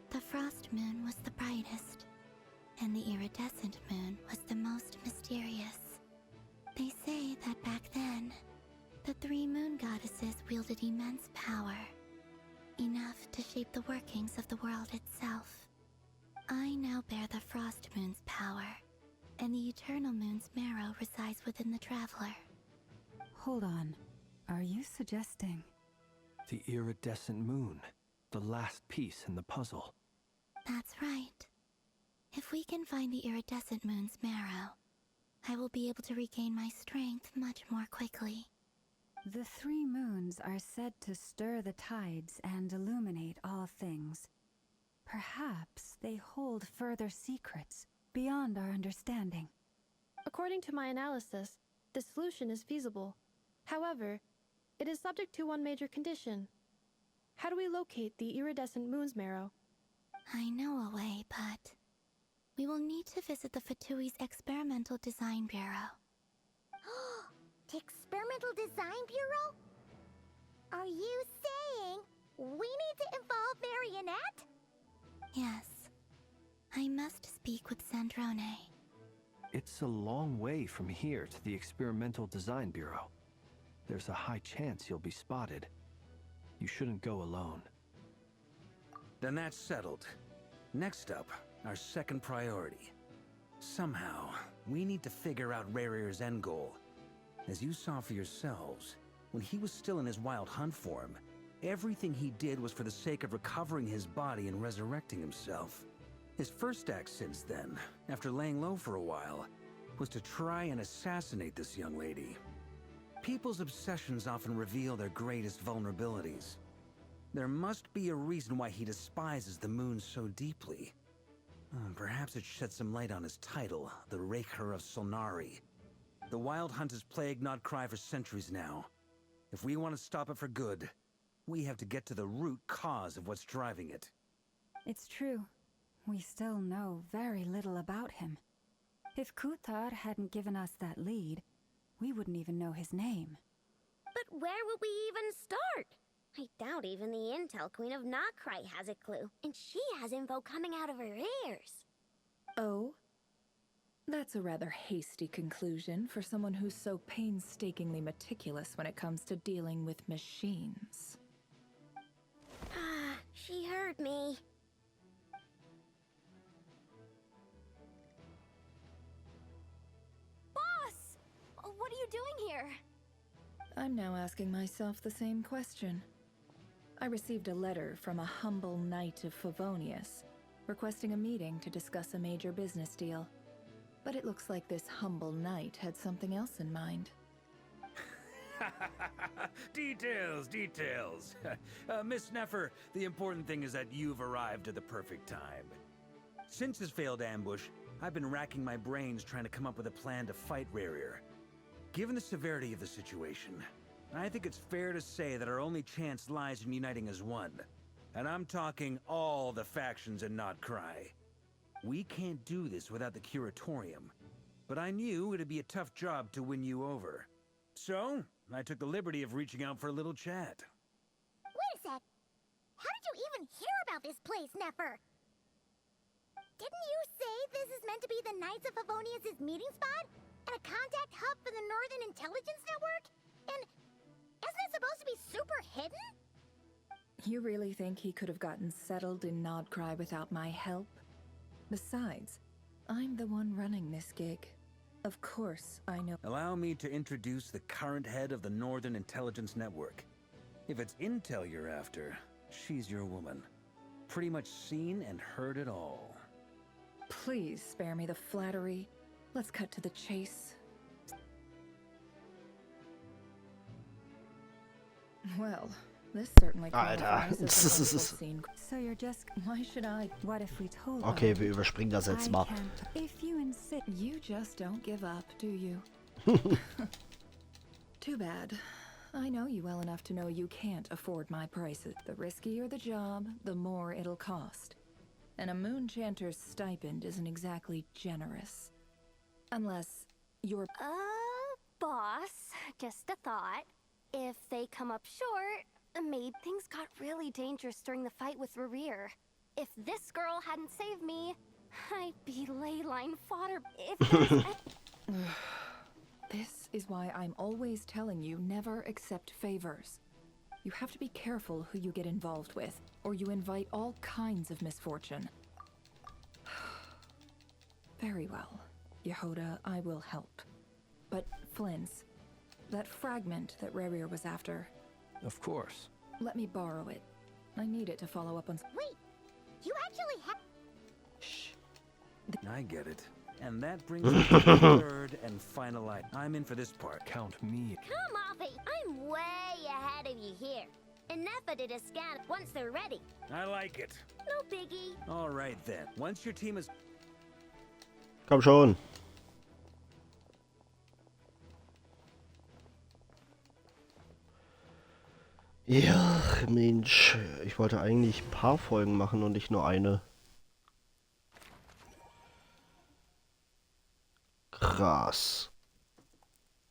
The Frost Moon was the brightest. And the Iridescent Moon was the most mysterious. They say that back then, the 3 moon goddesses wielded immense power. Enough to shape the workings of the world itself. I now bear the Frost Moon's power, and the Eternal Moon's marrow resides within the Traveler. Hold on. Are you suggesting? The iridescent moon, the last piece in the puzzle. That's right. If we can find the Iridescent Moon's marrow, I will be able to regain my strength much more quickly. The 3 moons are said to stir the tides and illuminate all things. Perhaps they hold further secrets beyond our understanding. According to my analysis, the solution is feasible. However, it is subject to one major condition. How do we locate the iridescent moon's marrow? I know a way, but we will need to visit the Fatui's Experimental Design Bureau. The Experimental Design Bureau? Are you saying we need to involve Marionette? Yes. I must speak with Sandrone. It's a long way from here to the Experimental Design Bureau. There's a high chance you'll be spotted. You shouldn't go alone. Then that's settled. Next up, our second priority. Somehow, we need to figure out Rare's end goal. As you saw for yourselves, when he was still in his wild hunt form, everything he did was for the sake of recovering his body and resurrecting himself. His first act since then, after laying low for a while, was to try and assassinate this young lady. People's obsessions often reveal their greatest vulnerabilities. There must be a reason why he despises the moon so deeply. Perhaps it sheds some light on his title, the Wäre of Solnari. The Wild Hunt has plagued Nodcry for centuries now. If we want to stop it for good, we have to get to the root cause of what's driving it. It's true. We still know very little about him. If Kuthar hadn't given us that lead, we wouldn't even know his name. But where would we even start? I doubt even the Intel Queen of Nodcry has a clue, and she has info coming out of her ears. Oh? That's a rather hasty conclusion for someone who's so painstakingly meticulous when it comes to dealing with machines. She heard me. Boss! What are you doing here? I'm now asking myself the same question. I received a letter from a humble knight of Favonius, requesting a meeting to discuss a major business deal. But it looks like this humble knight had something else in mind. Details. Miss Nefer, the important thing is that you've arrived at the perfect time. Since his failed ambush, I've been racking my brains trying to come up with a plan to fight Rarier. Given the severity of the situation, I think it's fair to say that our only chance lies in uniting as one. And I'm talking all the factions in Nodcry. We can't do this without the Curatorium, but I knew it'd be a tough job to win you over. So, I took the liberty of reaching out for a little chat. Wait a sec. How did you even hear about this place, Nefer? Didn't you say this is meant to be the Knights of Favonius' meeting spot? And a contact hub for the Northern Intelligence Network? And isn't it supposed to be super hidden? You really think he could have gotten settled in Nodcry without my help? Besides, I'm the one running this gig. Of course, I know. Allow me to introduce the current head of the Northern Intelligence Network. If it's intel you're after, she's your woman. Pretty much seen and heard it all. Please spare me the flattery. Let's cut to the chase. Well, this certainly qualifies as an awful scene. So you're just... Why should I? What if we told Okay, wir überspringen das jetzt mal. If you insist... You just don't give up, do you? Too bad. I know you well enough to know you can't afford my prices. The riskier the job, the more it'll cost. And a moon chanter's stipend isn't exactly generous. Unless you're... Boss, just a thought. If they come up short, maybe things got really dangerous during the fight with Rarier. If this girl hadn't saved me, I'd be ley line fodder. If there's This is why I'm always telling you never accept favors. You have to be careful who you get involved with, or you invite all kinds of misfortune. Very well, Yehoda, I will help. But Flynn's, that fragment that Rarier was after, Of course. let me borrow it. I need it to follow up on... Wait, you actually have... Shh. I get it. And that brings me to the third and final item. I'm in for this part. Count me. Come off it! I'm way ahead of you here. Enough of it to scan once they're ready. I like it. No biggie. All right then. Once your team is... Komm schon. Ja, Mensch, ich wollte eigentlich ein paar Folgen machen und nicht nur eine. Krass.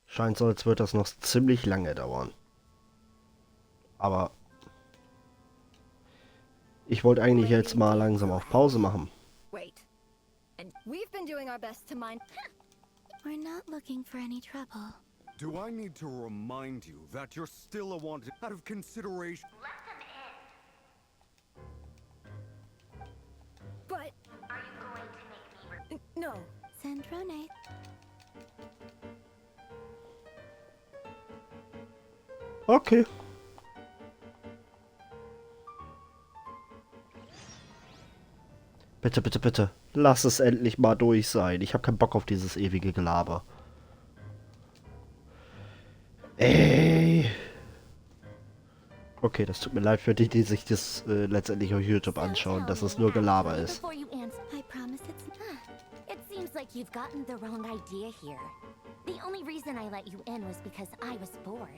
Scheint so, als würde das noch ziemlich lange dauern. Aber ich wollte eigentlich jetzt mal langsam auf Pause machen. Wait. And we've been doing our best to mind. We're not looking for any trouble. Do I need to remind you that you're still a wanted out of consideration? But Are you No. Sandrone. Okay. Bitte, bitte, bitte. Lass es endlich mal durch sein. Ich habe keinen Bock auf dieses ewige Gelaber. Ey. Okay, das tut mir leid für die, die sich das letztendlich auf YouTube anschauen, dass es nur Gelaber ist. Before you answer, I promise it's not. It seems like you've gotten the wrong idea here. The only reason I let you in was because I was bored.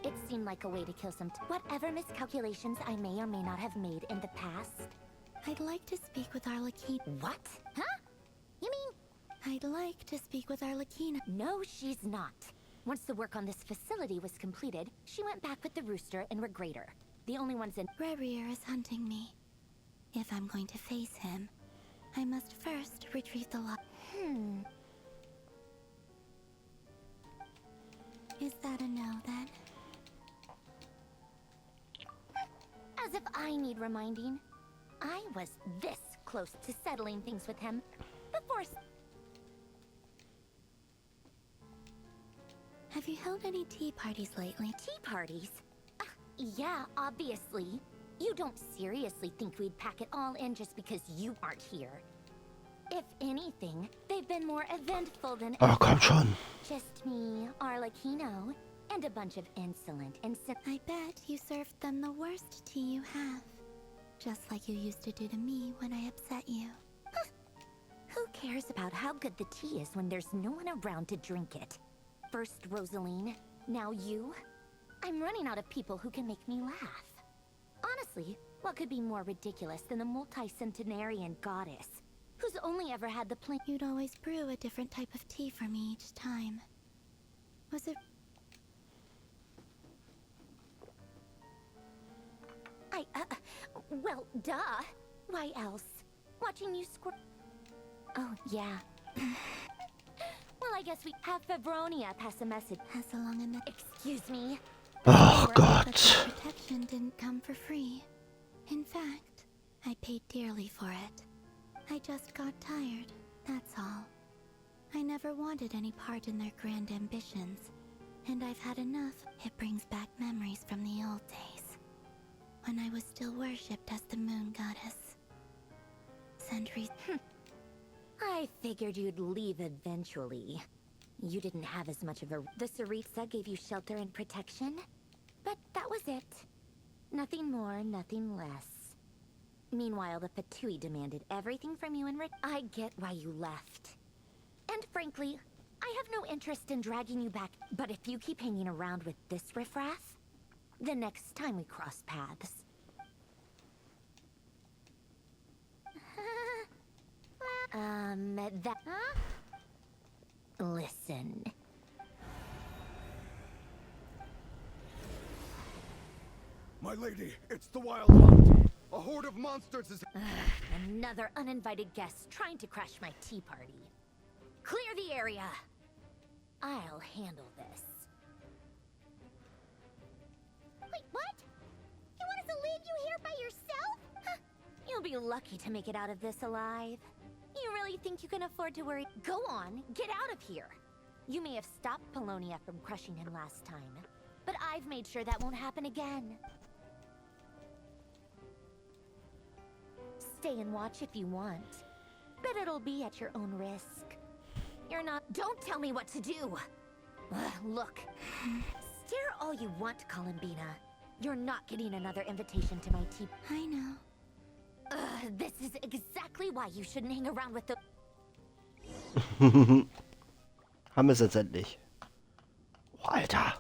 It seemed like a way to kill some whatever miscalculations I may or may not have made in the past. I'd like to speak with Arlecchino. What? Huh? You mean? I'd like to speak with Arlecchino. No, she's not. Once the work on this facility was completed, she went back with the rooster and Regrator. The only ones in— Wäre is hunting me. If I'm going to face him, I must first retrieve the lock. Is that a no, then? As if I need reminding. I was this close to settling things with him before— Have you held any tea parties lately? Tea parties? Yeah, obviously. You don't seriously think we'd pack it all in just because you aren't here. If anything, they've been more eventful than Oh, komm schon. just me, Arlecchino, and a bunch of insolent and I bet you served them the worst tea you have. Just like you used to do to me when I upset you. Who cares about how good the tea is when there's no one around to drink it? First Rosaline, now you? I'm running out of people who can make me laugh. Honestly, what could be more ridiculous than the multi-centenarian goddess, who's only ever had the plain— You'd always brew a different type of tea for me each time. Was it— well, duh. Why else? Watching you squirt— Oh, yeah. Well, I guess we have Febronia pass a message. Pass along in the— Excuse me. Oh But Gott. the protection didn't come for free. In fact, I paid dearly for it. I just got tired, that's all. I never wanted any part in their grand ambitions, and I've had enough. It brings back memories from the old days, when I was still worshipped as the moon goddess. Centuries— I figured you'd leave eventually. You didn't have as much of a— The Tsaritsa gave you shelter and protection, but that was it. Nothing more, nothing less. Meanwhile, the Fatui demanded everything from you and I get why you left. And frankly, I have no interest in dragging you back, but if you keep hanging around with this riffraff, the next time we cross paths— that— Huh? Listen. My lady, it's the Wild Hunt. A horde of monsters is— Another uninvited guest trying to crash my tea party. Clear the area. I'll handle this. Wait, what? You want us to leave you here by yourself? Huh. You'll be lucky to make it out of this alive. You really think you can afford to worry? Go on, get out of here. You may have stopped Polonia from crushing him last time, but I've made sure that won't happen again. Stay and watch if you want, but it'll be at your own risk. You're not— Don't tell me what to do! Look, stare all you want, Columbina. You're not getting another invitation to my tea— I know. This is exactly why you shouldn't hang around with the— Haben wir es jetzt endlich. Oh, Alter.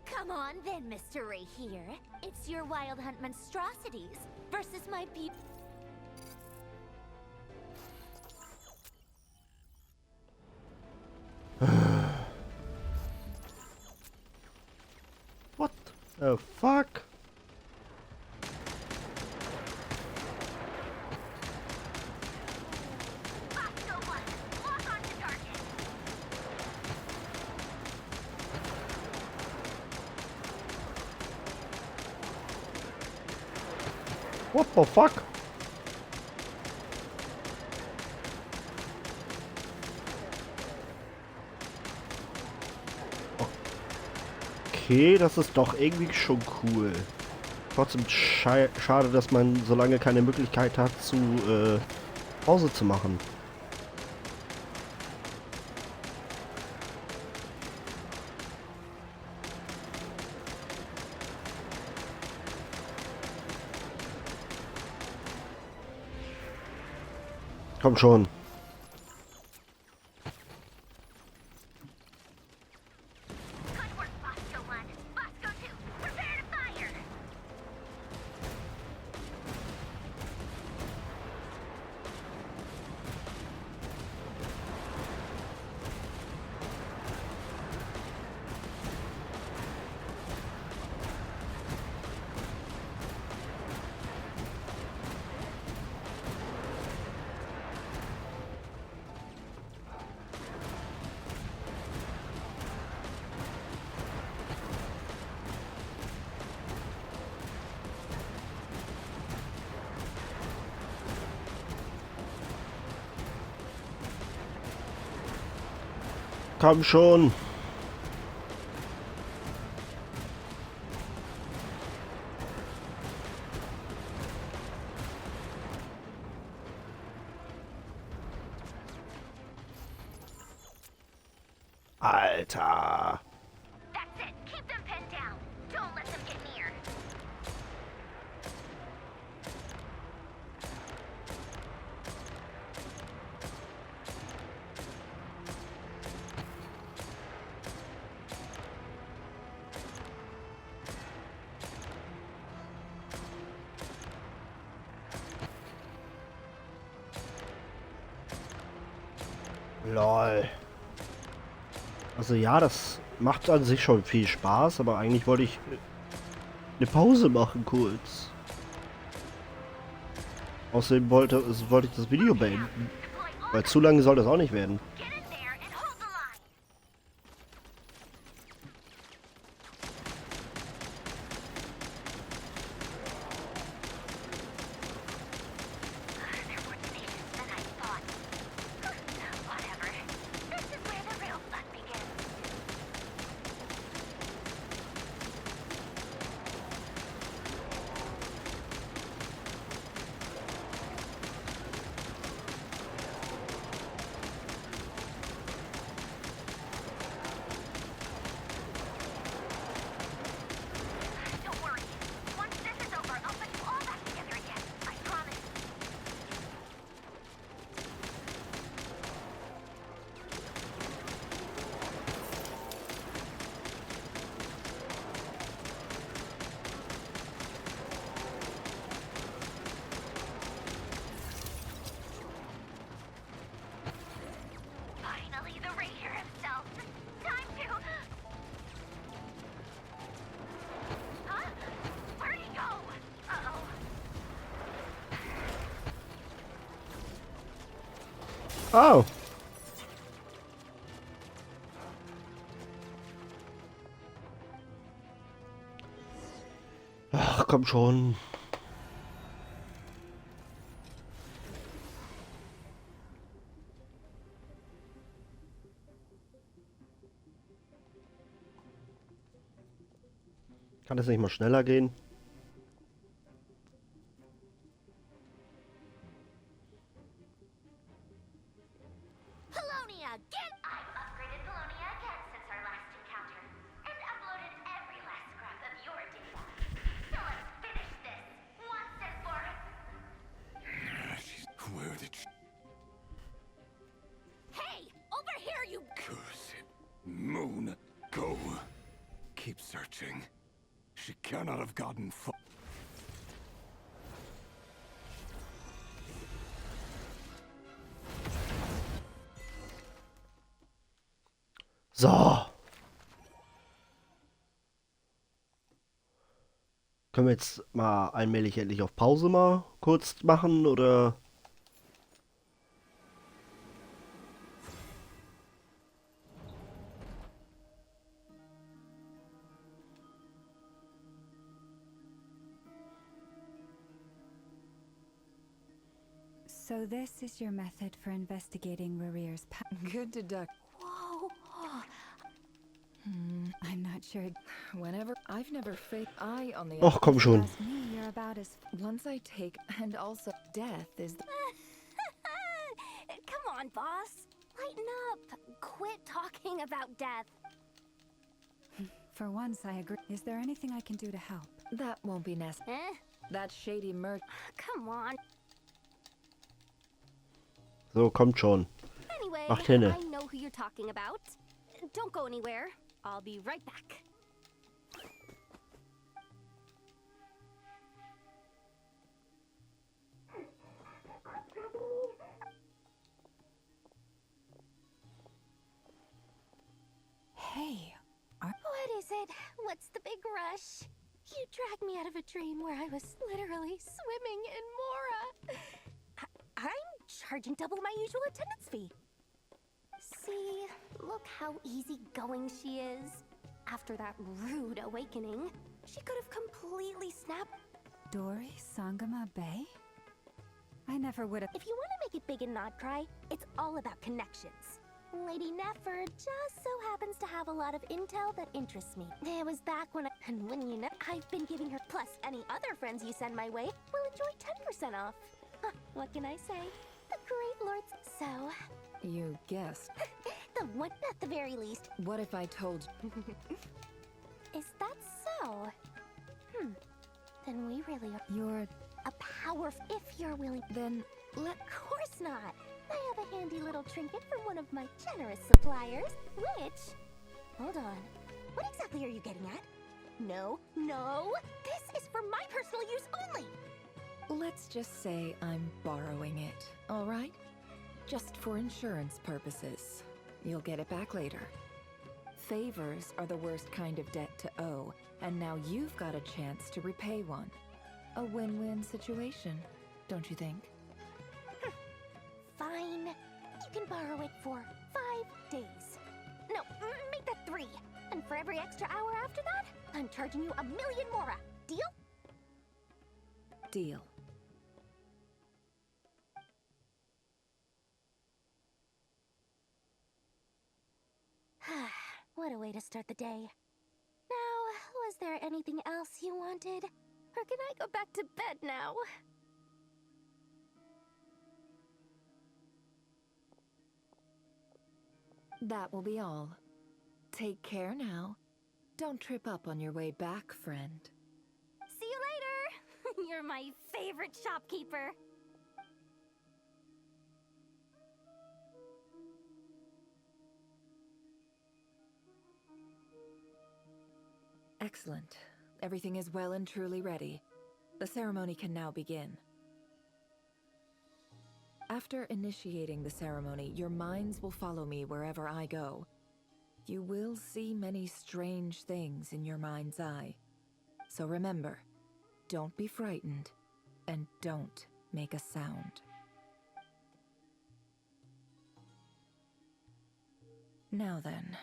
Come on then, Mr. Ray here. It's your wild hunt monstrosities versus my people. What the fuck? What the fuck? Okay, das ist doch irgendwie schon cool. Trotzdem schade, dass man so lange keine Möglichkeit hat, Pause zu machen. Komm schon. Good work, Bosco 1. Bosco 2, prepare to fire! Komm schon. Alter. That's it. Keep them pinned down. Don't let them get near. Lol. Also ja, das macht an sich schon viel Spaß, aber eigentlich wollte ich eine Pause machen kurz. Außerdem wollte ich das Video beenden. Weil zu lange soll das auch nicht werden. Get in there and hold the line. They're more tenacious than I thought. Whatever. This is where the real fun begins. Don't worry. Once this is over, I'll put you all back together again. I promise. Finally, the Ranger himself. Time to... Huh? Where'd he go? Uh-oh. Oh. Ach, komm schon. Kann es nicht mal schneller gehen? Polonia, get... I've upgraded Polonia again since our last encounter, and uploaded every last scrap of your data. So let's finish this, once and for... Where did she... Hey! Over here, you... Curse it. Moon, go. Keep searching. She cannot have gotten far. So. Können wir jetzt mal allmählich endlich auf Pause mal kurz machen, oder? So this is your method for investigating Rarir's past. Good deduction. Whoa! I'm not not sure. Whenever I've never faked. I on the Och, komm schon. Trust me, you're about as. once I take and also death is the Come on, boss. Lighten up. Quit talking about death. For once, I agree. Is there anything I can do to help? that won't be necessary. That shady merc. Come on. So, kommt schon. Anyway, Macht hinne. I know who you're talking about. Don't go anywhere. I'll be right back. Hey, What is it? What's the big rush? You dragged me out of a dream where I was literally swimming in Mora. I'm charging double my usual attendance fee. See, look how easygoing she is. After that rude awakening, she could have completely snapped. Dory Sangama Bay? I never would have. If you want to make it big in Nodcry, it's all about connections. Lady Nefer just so happens to have a lot of intel that interests me. It was back when and when you know, I've been giving her, plus any other friends you send my way will enjoy 10% off. Huh, what can I say? The great lords. So, You guessed. the one at the very least. What if I told Is that so? Then we really are You're. a power if you're willing. then Of course not. I have a handy little trinket from one of my generous suppliers, which... Hold on. What exactly are you getting at? No, no! This is for my personal use only! let's just say I'm borrowing it, all right? Just for insurance purposes. You'll get it back later. Favors are the worst kind of debt to owe, and now you've got a chance to repay one. A win-win situation, don't you think? Fine. You can borrow it for 5 days. No, make that 3. And for every extra hour after that, I'm charging you 1,000,000 Mora. Deal? Deal. What a way to start the day. Now, was there anything else you wanted? Or can I go back to bed now? That will be all. Take care now. Don't trip up on your way back, friend. See you later! You're my favorite shopkeeper. Excellent. Everything is well and truly ready. The ceremony can now begin. After initiating the ceremony, your minds will follow me wherever I go. You will see many strange things in your mind's eye. So remember, don't be frightened, and don't make a sound. Now then,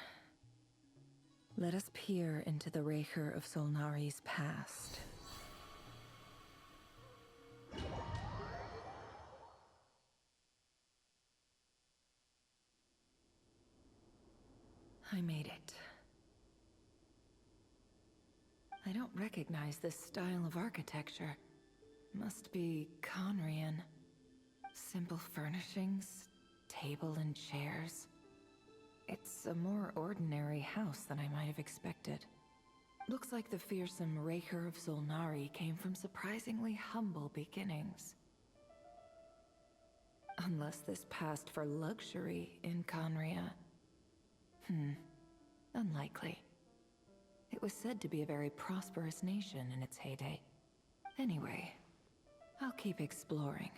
let us peer into the Wäre of Solnari's past. I made it. I don't recognize this style of architecture. Must be Conrian. Simple furnishings, table and chairs. It's a more ordinary house than I might have expected. Looks like the fearsome Wäre of Solnari came from surprisingly humble beginnings. Unless this passed for luxury in Conria. Unlikely. It was said to be a very prosperous nation in its heyday. Anyway, I'll keep exploring.